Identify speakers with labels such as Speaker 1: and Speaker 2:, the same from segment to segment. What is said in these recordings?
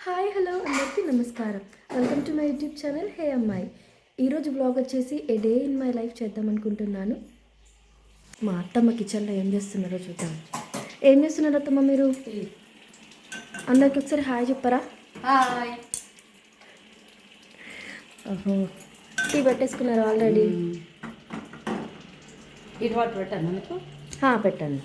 Speaker 1: Hi hello అందరికీ నమస్కారం. Welcome to my YouTube channel హే అమ్మాయి. ఈరోజు బ్లాగ్ వచ్చేసి ఏ డే ఇన్ మై లైఫ్ చేద్దాం అనుకుంటున్నాను. మా అత్తమ్మ కిచెన్లో ఏం చేస్తున్నారో చూద్దాం. ఏం చేస్తున్నారు అత్తమ్మ మీరు? అందరికి ఒకసారి హాయ్ చెప్పరా?
Speaker 2: హాయ్.
Speaker 1: ఓహో, టీ పెట్టేసుకున్నారు ఆల్రెడీ?
Speaker 2: ఇది వాటర్ పెట్టాను మనకు.
Speaker 1: పెట్టండి.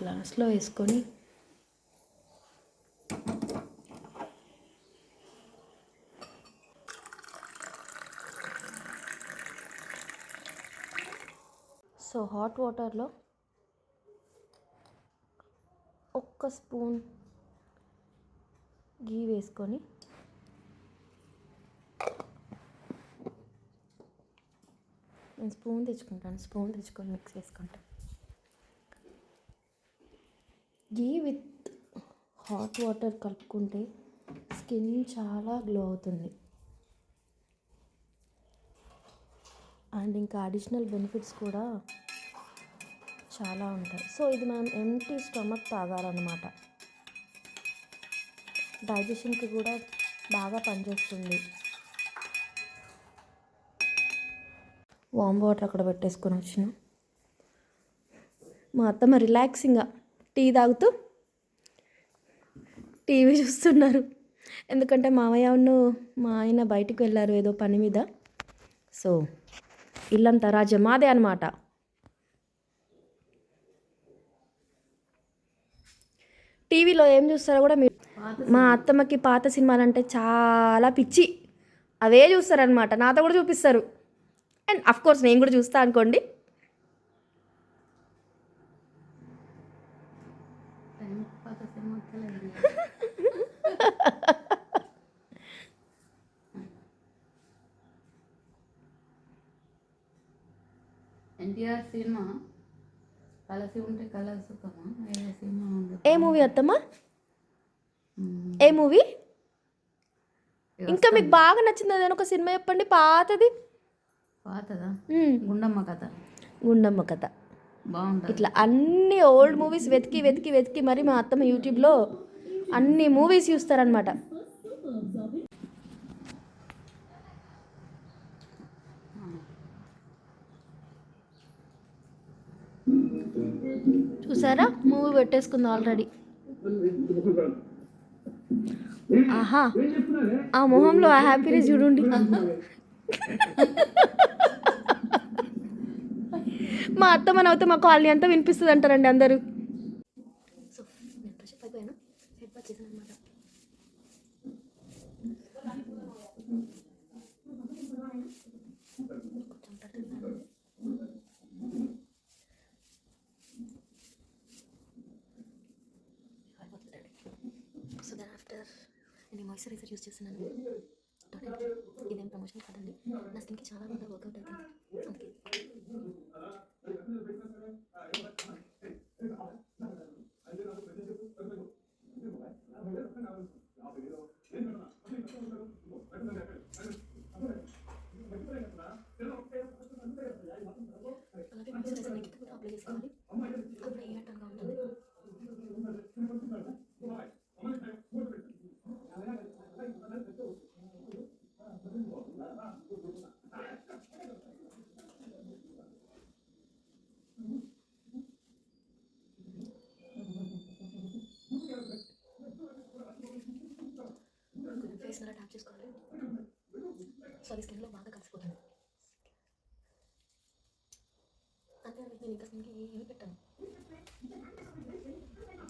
Speaker 1: గ్లాస్లో వేసుకొని సో హాట్ వాటర్లో ఒక్క స్పూన్ గీ వేసుకొని నేను స్పూన్ తెచ్చుకొని మిక్స్ చేసుకుంటాను. గీ విత్ హాట్ వాటర్ కలుపుకుంటే స్కిన్ చాలా గ్లో అవుతుంది అండ్ ఇంకా అడిషనల్ బెనిఫిట్స్ కూడా చాలా ఉంటాయి. సో ఇది మనం ఎంటీ స్టమక్ తాగాలన్నమాట. డైజెషన్కి కూడా బాగా పనిచేస్తుంది. వామ్ వాటర్ అక్కడ పెట్టేసుకొని వచ్చిన మా అత్తమ్మ రిలాక్సింగ్గా టీ తాగుతూ టీవీ చూస్తున్నారు. ఎందుకంటే మామయ్యను మా ఆయన బయటికి వెళ్ళారు ఏదో పని మీద. సో ఇల్లంతా రాజ్యం మాదే అనమాట. టీవీలో ఏం చూస్తారో కూడా మీరు. మా అత్తమ్మకి పాత సినిమాలు అంటే చాలా పిచ్చి. అవే చూస్తారనమాట, నాతో కూడా చూపిస్తారు. అండ్ అఫ్కోర్స్ నేను కూడా చూస్తా అనుకోండి.
Speaker 2: ఎన్టీఆర్ సినిమా కలిసి ఉంటే కలర్ సుఖమా సినిమా.
Speaker 1: ఏ మూవీ అత్తమ్మా? ఏ మూవీ? ఇంకా మీకు బాగా నచ్చింది అదేనా ఒక సినిమా చెప్పండి. పాతదా? గుండమ్మ కథ
Speaker 2: బాగుంటుంది.
Speaker 1: ఇట్లా అన్ని ఓల్డ్ మూవీస్ వెతికి మరి మా అత్తమ్మ యూట్యూబ్లో అన్ని మూవీస్ చూస్తారనమాట. చూసారా, మూవీ పెట్టేసుకుంది ఆల్రెడీ. ఆహా, ఆ మొహంలో ఆ హ్యాపీనెస్ చూడండి. మా అత్తమ్మ నవ్వుతే మా కాలనీ అంతా వినిపిస్తుంది అంటారండి అందరూ. సో నేను ఫ్రెషప్ అయిపోయాను, హెడ్ బాత్ చేశాను అనమాట. సో దాని ఆఫ్టర్ నేను మాయిశ్చరైజర్ యూజ్ చేస్తున్నాను. ఇదేం ప్రమోషన్ కాదండి, నా స్కిన్కి చాలా బాగా వర్కౌట్ అవుతుంది. అందుకే అలాగే మాయిశ్చరైజర్ నెక్కి కూడా అప్లై చేసుకోవాలి. అప్పుడు హెయిర్ టర్న్గా ఉంటుంది. ఫేస్ అలా ట్యాప్ చేసుకోవాలి. సో అది స్కిన్లో బాగా కలిసిపోతుంది. అంటే నేను ఇంకా స్కిన్కి ఏమి పెట్టాను,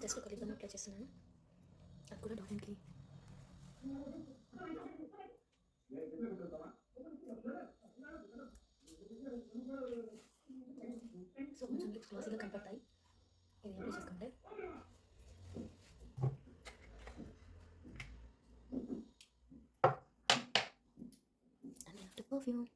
Speaker 1: జస్ట్ ఒక లిప్ బామ్ అప్లై చేస్తున్నాను. అది కూడా డాటిన్కి. సో కొంచెం లిప్స్ గ్లాసీగా కనపడతాయి. ఇది అప్లై చేసుకుంటే perfume.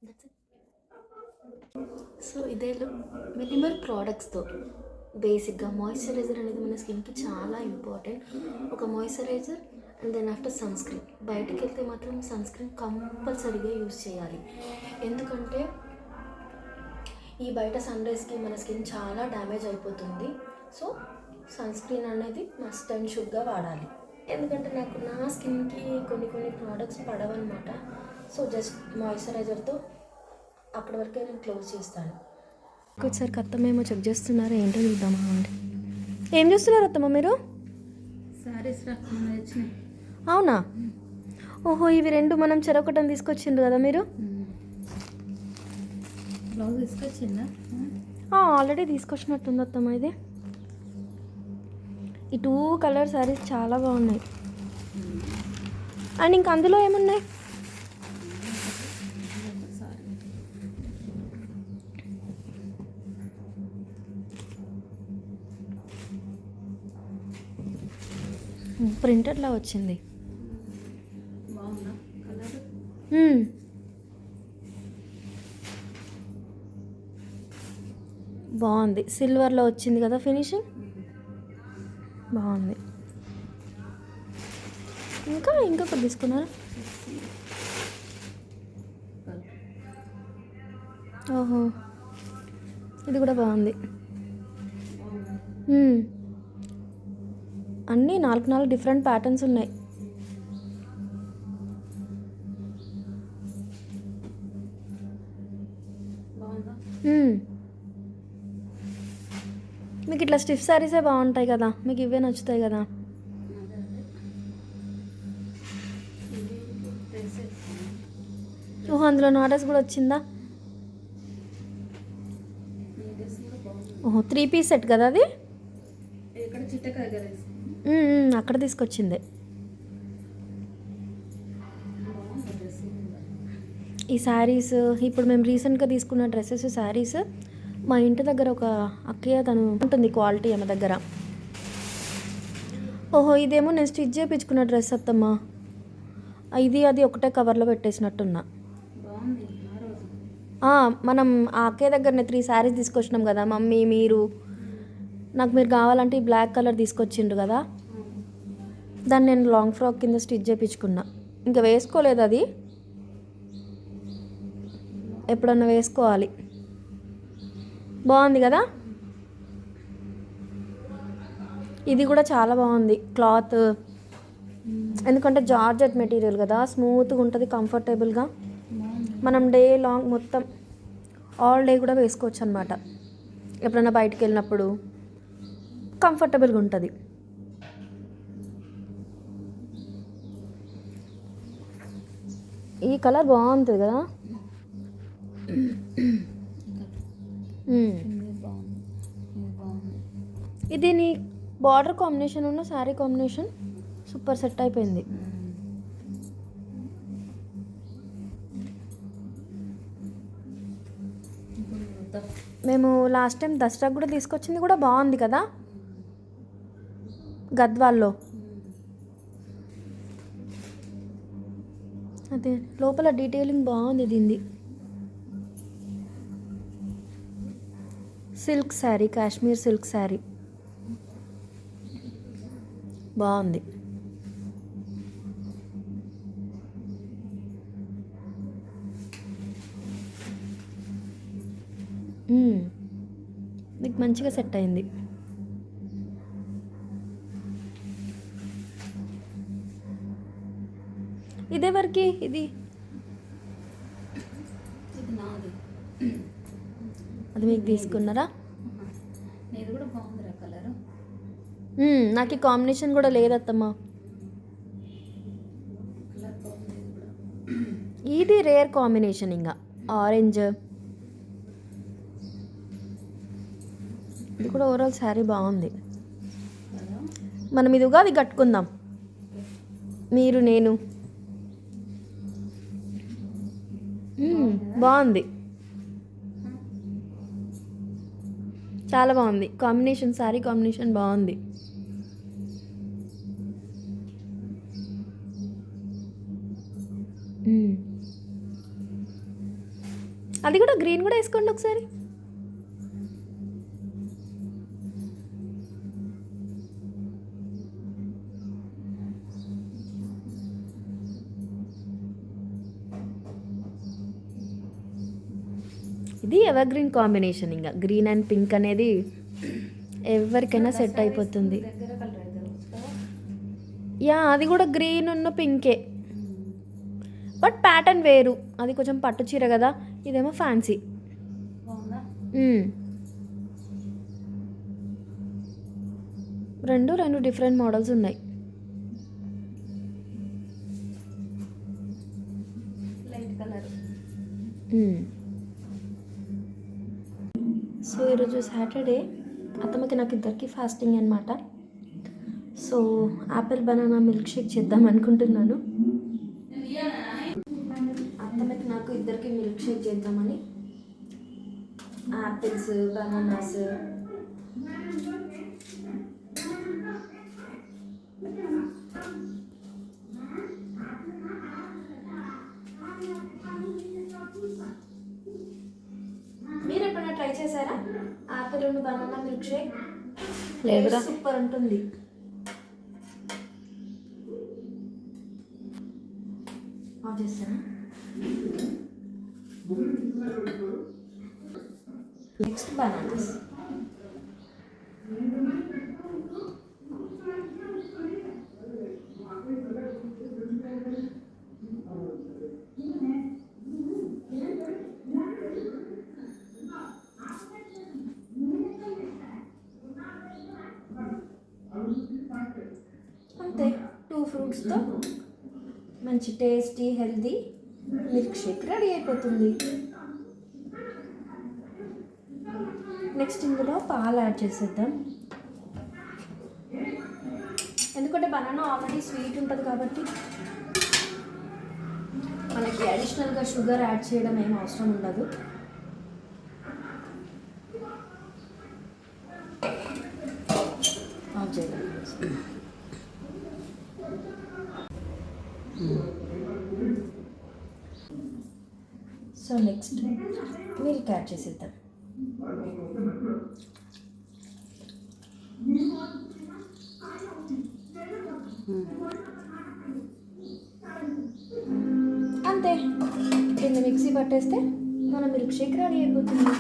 Speaker 1: That's it. సో ఇదే మినిమల్ ప్రోడక్ట్స్తో బేసిక్గా మాయిశ్చరైజర్ అనేది మన స్కిన్కి చాలా ఇంపార్టెంట్. ఒక moisturiser and then after sunscreen. బయటికి వెళ్తే మాత్రం సన్ స్క్రీన్ కంపల్సరీగా యూజ్ చేయాలి. ఎందుకంటే ఈ బయట సన్ రైజ్కి మన స్కిన్ చాలా డ్యామేజ్ అయిపోతుంది. సో సన్ స్క్రీన్ అనేది మస్ట్ అండ్ షుడ్గా వాడాలి. ఎందుకంటే నా స్కిన్కి కొన్ని ప్రోడక్ట్స్ పడవన్నమాట. సో జస్ట్ మాయిశ్చరైజర్తో అక్కడి వరకే నేను క్లోజ్ చేస్తాను. ఒకసారి అత్తమ్మేమో చెక్ చేస్తున్నారు, ఏంటో చూద్దామా అండి. ఏం చూస్తున్నారు అత్తమ్మ మీరు?
Speaker 2: సారీస్ వచ్చినాయి.
Speaker 1: అవునా? ఓహో, ఇవి రెండు మనం చెరొకటని తీసుకొచ్చిండ్రు కదా మీరు?
Speaker 2: బ్లౌజ్ తీసుకొచ్చిందా?
Speaker 1: ఆల్రెడీ తీసుకొచ్చినట్టుంది అత్తమ్మ. ఇది ఈ 2 కలర్ శారీస్ చాలా బాగున్నాయి. అండ్ ఇంక అందులో ఏమున్నాయి? ప్రింటెడ్లా వచ్చింది.
Speaker 2: బాగుందా కలర్?
Speaker 1: బాగుంది. సిల్వర్లో వచ్చింది కదా ఫినిషింగ్, బాగుంది. ఇంకా ఒకటి తీసుకున్నారా? ఓహో, ఇది కూడా బాగుంది. అన్నీ 4 డిఫరెంట్ ప్యాటర్న్స్ ఉన్నాయి.
Speaker 2: బాగుందా?
Speaker 1: మీకు ఇట్లా స్టిఫ్ శారీసే బాగుంటాయి కదా, మీకు ఇవే నచ్చుతాయి కదా. ఓహో, అందులో నాడస్ కూడా వచ్చిందా? ఓహో, 3 పీస్ సెట్ కదా అది?
Speaker 2: ఇక్కడ చిట్టకాయ దగ్గర
Speaker 1: అక్కడ తీసుకొచ్చిందే. ఈ శారీస్ ఇప్పుడు మేము రీసెంట్గా తీసుకున్న డ్రెస్సెస్, శారీస్ మా ఇంటి దగ్గర ఒక అక్కయ్య తను ఉంటుంది క్వాలిటీ ఆమె దగ్గర. ఓహో, ఇదేమో నేను స్టిచ్ చేయించుకున్న డ్రెస్ అత్తమ్మా. ఇది అది ఒకటే కవర్లో పెట్టేసినట్టున్నా. మనం ఆ అక్కయ్య దగ్గరనే 3 శారీస్ తీసుకొచ్చినాం కదా, మమ్మీ మీరు. నాకు మీరు కావాలంటే ఈ బ్లాక్ కలర్ తీసుకొచ్చిండ్రు కదా, దాన్ని నేను లాంగ్ ఫ్రాక్ కింద స్టిచ్ చేయించుకున్నా. ఇంకా వేసుకోలేదు అది, ఎప్పుడన్నా వేసుకోవాలి. బాగుంది కదా. ఇది కూడా చాలా బాగుంది క్లాత్, ఎందుకంటే జార్జెట్ మెటీరియల్ కదా, స్మూత్గా ఉంటుంది, కంఫర్టబుల్గా. మనం డే లాంగ్ మొత్తం ఆల్ డే కూడా వేసుకోవచ్చు అనమాట. ఎప్పుడైనా బయటికి వెళ్ళినప్పుడు కంఫర్టబుల్గా ఉంటుంది. ఈ కలర్ బాగుంటుంది కదా. ఇది నీ బార్డర్ కాంబినేషన్ ఉన్న శారీ కాంబినేషన్ సూపర్ సెట్ అయిపోయింది. మేము లాస్ట్ టైం దసరాకు కూడా తీసుకొచ్చింది కూడా బాగుంది కదా, గద్వాల్లో. అదే లోపల డీటెయిలింగ్ బాగుంది దీనిది. సిల్క్ శారీ, కాశ్మీర్ సిల్క్ శారీ బాగుంది. మీకు మంచిగా సెట్ అయింది. ఇదేవరకు ఇది
Speaker 2: నాది,
Speaker 1: అది మీకు తీసుకున్నారా?
Speaker 2: ఇది కూడా బాగుందిరా కలర్.
Speaker 1: నాకు ఈ కాంబినేషన్ కూడా లేదత్తమ్మా.
Speaker 2: కలర్ బాగుంది కూడా.
Speaker 1: ఇది రేర్ కాంబినేషన్. ఇంకా ఆరెంజ్, ఇది కూడా ఓవరాల్ శారీ బాగుంది. మనం ఇది ఉగాది కట్టుకుందాం, మీరు నేను. బాగుంది, చాలా బాగుంది కాంబినేషన్, శారీ కాంబినేషన్ బాగుంది. అది కూడా గ్రీన్ కూడా వేసుకోండి ఒకసారి. ఇది ఎవర్ గ్రీన్ కాంబినేషన్, ఇంకా గ్రీన్ అండ్ పింక్ అనేది ఎవరికైనా సెట్ అయిపోతుంది.
Speaker 2: దగ్గర కలర్ అయితే కదా.
Speaker 1: యా, అది కూడా గ్రీన్ ఉన్న పింకే, బట్ ప్యాటర్న్ వేరు. అది కొంచెం పట్టు చీర కదా, ఇదేమో ఫ్యాన్సీ.
Speaker 2: బాగుందా?
Speaker 1: రెండు డిఫరెంట్ మోడల్స్ ఉన్నాయి.
Speaker 2: Light colour.
Speaker 1: సో ఈరోజు సాటర్డే, అత్తమ్మకి నాకు ఇద్దరికి ఫాస్టింగ్ అనమాట. So Apple banana milk shake చేద్దాం అనుకుంటున్నాను. అత్తమ్మకి నాకు ఇద్దరికి మిల్క్ షేక్ చేద్దామని యాపిల్స్, బనానాస్, మీరు ఎప్పుడైనా ట్రై చేశారా Apple and banana milk shake?
Speaker 2: లేదురా.
Speaker 1: సూపర్ ఉంటుంది. ఆఫ్ చేస్తారా? Next bananas. అంతే, 2 ఫ్రూట్స్తో మంచి tasty healthy milk shake ready అయిపోతుంది. నెక్స్ట్ ఇందులో పాలు యాడ్ చేసేద్దాం. ఎందుకంటే బనానా ఆల్రెడీ స్వీట్ ఉంటుంది కాబట్టి మనకి అడిషనల్గా షుగర్ యాడ్ చేయడం ఏం అవసరం ఉండదు. ఆఫ్ చేద్దాం. సో నెక్స్ట్ మిల్క్ యాడ్ చేసేద్దాం. అంతే, దీన్ని మిక్సీ పట్టేస్తే మన మిల్క్ షేక్ రెడీ అయిపోతుంది.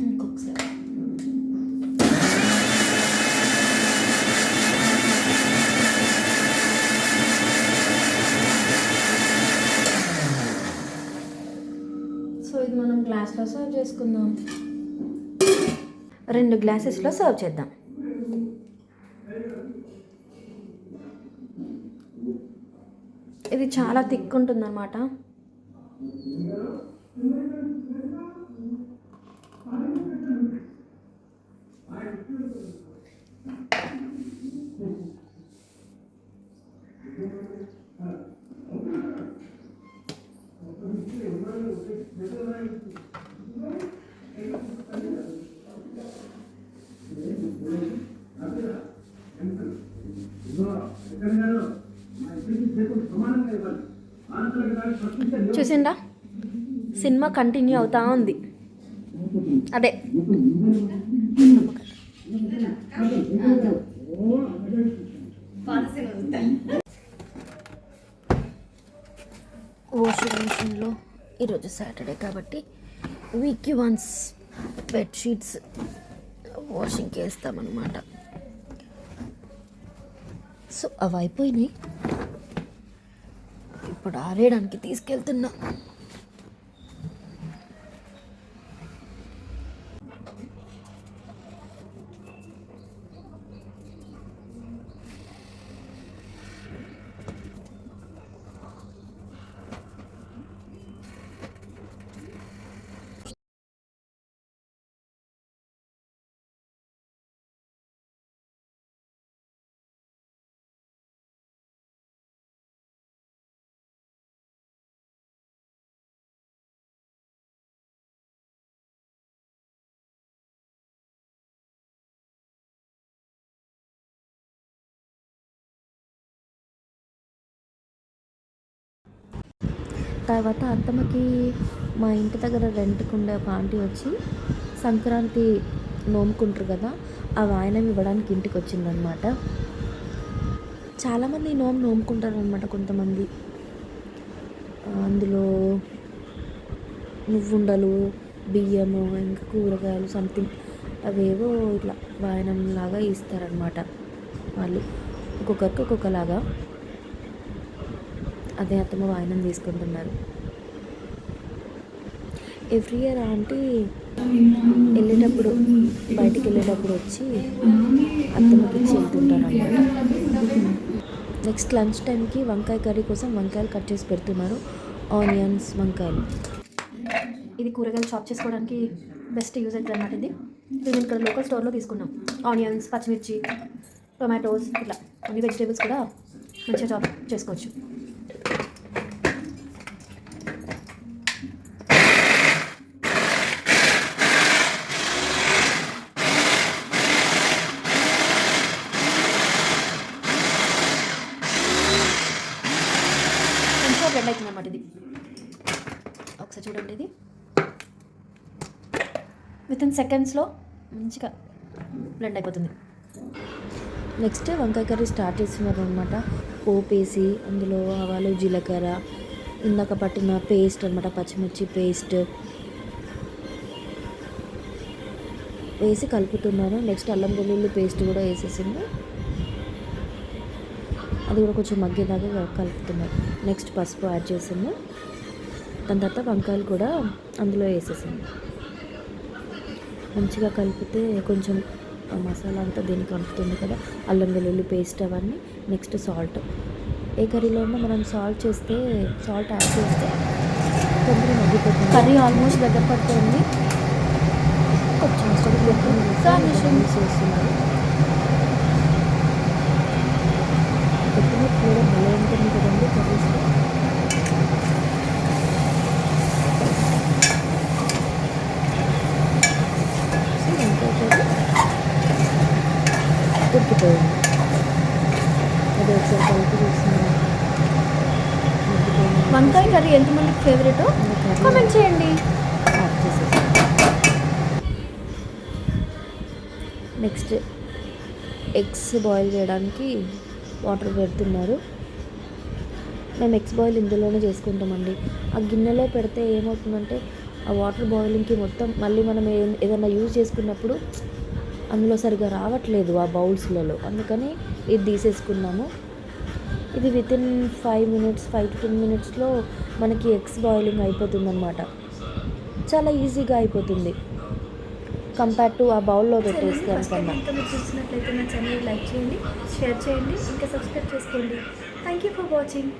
Speaker 1: ఇంకొకసారి సో ఇది మనం గ్లాస్లో సర్వ్ చేసుకుందాం. 2 గ్లాసెస్లో సర్వ్ చేద్దాం. ఇది చాలా థిక్ ఉంటుందన్నమాట. చూసిందా, సినిమా కంటిన్యూ అవుతా ఉంది. అదే వాషింగ్ మిషన్లో ఈరోజు సాటర్డే కాబట్టి వీక్లీ వన్స్ బెడ్షీట్స్ వాషింగ్కి వేస్తామన్నమాట. సో అవి అయిపోయినాయి, ఇప్పుడు ఆరేయడానికి తీసుకెళ్తున్నా. తర్వాత అత్తమ్మకి మా ఇంటి దగ్గర రెంట్కి ఉండే ఒక ఆంటీ వచ్చి సంక్రాంతి నోముకుంటారు కదా, ఆ వాయనం ఇవ్వడానికి ఇంటికి వచ్చిందనమాట. చాలామంది నోముకుంటారు అనమాట. కొంతమంది అందులో నువ్వుండలు, బియ్యము, ఇంకా కూరగాయలు సంథింగ్ అవేవో ఇట్లా వాయనం లాగా ఇస్తారనమాట. వాళ్ళు ఒక్కొక్కరికి ఒక్కొక్కలాగా. అదే అత్తమ్మ వాయనం తీసుకుంటున్నారు. ఎవ్రీ ఇయర్ ఆంటీ వెళ్ళేటప్పుడు బయటికి వెళ్ళేటప్పుడు వచ్చి అత్తమ్మకి ఇచ్చి వెళ్తుంటారు అనమాట. నెక్స్ట్ లంచ్ టైంకి వంకాయ కర్రీ కోసం వంకాయలు కట్ చేసి పెడుతున్నారు. ఆనియన్స్, వంకాయలు. ఇది కూరగాయలు చాప్ చేసుకోవడానికి బెస్ట్ యూజ్ అవుతుంది అన్నమాట. ఇది మేము ఇక్కడ లోకల్ స్టోర్లో తీసుకున్నాం. ఆనియన్స్, పచ్చిమిర్చి, టొమాటోస్, ఇట్లా అన్ని వెజిటేబుల్స్ కూడా మంచిగా చాప్ చేసుకోవచ్చు. మంచిగా బ్లెండ్ అవుతుంది అన్నమాట. ఇది ఒకసారి చూడండి. ఇది వితిన్ సెకండ్స్లో మంచిగా బ్లెండ్ అయిపోతుంది. నెక్స్ట్ వంకాయ కర్రీ స్టార్ట్ చేస్తున్నారు అనమాట. పోపు వేసి అందులో ఆవాలు, జీలకర్ర, ఇందాక పట్టిన పేస్ట్ అనమాట, పచ్చిమిర్చి పేస్ట్ వేసి కలుపుతున్నారు. నెక్స్ట్ అల్లం వెల్లుల్లి పేస్ట్ కూడా వేసేసింది. అది కూడా కొంచెం మగ్గేదాకా కలుపుతున్నారు. నెక్స్ట్ పసుపు యాడ్ చేసింది. దాని తర్వాత వంకాయలు కూడా అందులో వేసేసింది. మంచిగా కలిపితే కొంచెం మసాలా అంతా దీనికి కలుపుతుంది కదా, అల్లం వెల్లుల్లి పేస్ట్ అవన్నీ. Next salt. ఏ కర్రీలో ఉన్నా మనం సాల్ట్ యాడ్ చేస్తే తొందరగా మగ్గిపోతుంది. కర్రీ ఆల్మోస్ట్ దగ్గర పడుతుంది. కొంచెం చేస్తున్నారు. కొత్తిమీర కూడా భలే ఉంటుంది కదండి కర్రీస్లో. ఉడికిపోయింది. అది ఒకసారి కలిపి చూస్తున్నాను. వంకాయ కర్రీ ఎంతమందికి ఫేవరెటో కామెంట్ చేయండి. యాడ్ చేసేసి నెక్స్ట్ ఎగ్స్ బాయిల్ చేయడానికి వాటర్ పెడుతున్నారు. మేము ఎగ్స్ బాయిల్ ఇందులోనే చేసుకుంటామండి. ఆ గిన్నెలో పెడితే ఏమవుతుందంటే ఆ వాటర్ బాయిలింగ్కి మొత్తం మళ్ళీ మనం ఏదైనా యూజ్ చేసుకున్నప్పుడు అందులో సరిగా రావట్లేదు ఆ బౌల్స్లలో. అందుకని ఇది తీసేసుకున్నాము. ఇది వితిన్ 5 to 10 మినిట్స్లో మనకి ఎగ్స్ బాయిలింగ్ అయిపోతుంది అనమాట. చాలా ఈజీగా అయిపోతుంది కంపేర్ టు ఆ బౌల్లో పెట్టేస్తాను కన్నా. ఇంకా మీరు చూస్తున్నట్లయితే నా ఛానల్ లైక్ చేయండి, షేర్ చేయండి, ఇంకా సబ్స్క్రైబ్ చేసుకోండి. Thank you for watching.